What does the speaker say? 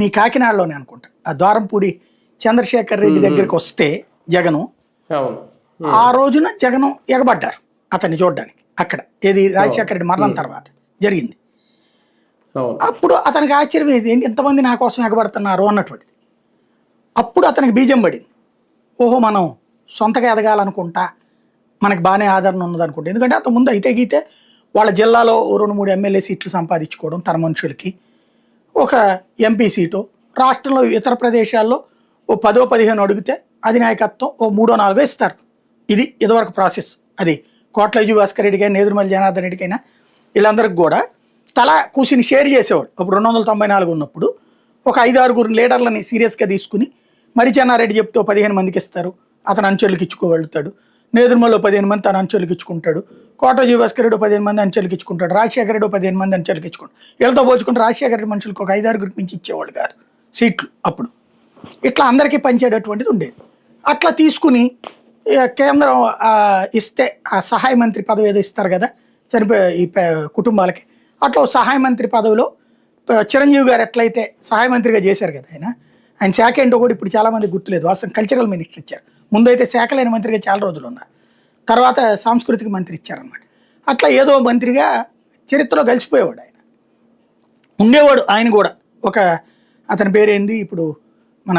మీ కాకినాడలోనే అనుకుంటా ఆ ద్వారంపూడి చంద్రశేఖర్ రెడ్డి దగ్గరికి వస్తే జగను ఆ రోజున జగను ఎగబడ్డారు అతన్ని చూడడానికి అక్కడ ఏది రాజశేఖర రెడ్డి మరణం తర్వాత జరిగింది. అప్పుడు అతనికి ఆశ్చర్యం ఏంటి, ఎంతమంది నా కోసం ఎగబడుతున్నారు అన్నటువంటిది. అప్పుడు అతనికి బీజం పడింది, ఓహో మనం సొంతగా ఎదగాలనుకుంటా, మనకి బాగానే ఆదరణ ఉన్నదనుకుంటా. ఎందుకంటే అంత ముందు అయితే గీతే వాళ్ళ జిల్లాలో 2-3 ఎమ్మెల్యే సీట్లు సంపాదించుకోవడం, తన మనుషులకి ఒక ఎంపీ సీటు, రాష్ట్రంలో ఇతర ప్రదేశాల్లో ఓ 10-15 అడిగితే అధినాయకత్వం ఓ 3-4 ఇస్తారు. ఇది ఇదివరకు ప్రాసెస్. అది కోట్ల భాస్కర్ రెడ్డికైనా నేదురుమల్లి జనార్దన్ రెడ్డికైనా వీళ్ళందరికి కూడా తల కూసిని షేర్ చేసేవాడు. అప్పుడు 294 ఉన్నప్పుడు ఒక 5-6 లీడర్లని సీరియస్గా తీసుకుని మరి చెన్నారెడ్డి చెప్తే 15 మందికి ఇస్తారు, అతను అంచెలకు ఇచ్చుకోగలుగుతాడు. నేదురుమల్లో 15 మంది తన అంచెలకు ఇచ్చుకుంటాడు. కోట్ల భాస్కర్ రెడ్డి 15 మంది అంచెలకు ఇచ్చుకుంటాడు. రాజశేఖర రెడ్డి 15 మంది అంచెలకు ఇచ్చుకుంటాడు. వీళ్ళతో పోల్చుకుంటే రాజశేఖర రెడ్డి మనుషులకు ఒక 5-6 మించి ఇచ్చేవాళ్ళు కాదు సీట్లు అప్పుడు. ఇట్లా అందరికీ పంచేటటువంటిది ఉండేది. అట్లా తీసుకుని కేంద్రం ఇస్తే ఆ సహాయ మంత్రి పదవి ఏదో ఇస్తారు కదా చనిపోయే ఈ కుటుంబాలకి, అట్లా సహాయ మంత్రి పదవిలో చిరంజీవి గారు ఎట్లయితే సహాయ మంత్రిగా చేశారు కదా, ఆయన శాఖ ఏంటో కూడా ఇప్పుడు చాలామంది గుర్తులేదు. వాస్తవం కల్చరల్ మినిస్టర్ ఇచ్చారు. ముందైతే శాఖ లేని మంత్రిగా చాలా రోజులు ఉన్నారు, తర్వాత సాంస్కృతిక మంత్రి ఇచ్చారనమాట. అట్లా ఏదో మంత్రిగా చరిత్రలో కలిసిపోయేవాడు ఆయన. ఉండేవాడు ఆయన కూడా ఒక, అతని పేరేంది ఇప్పుడు మన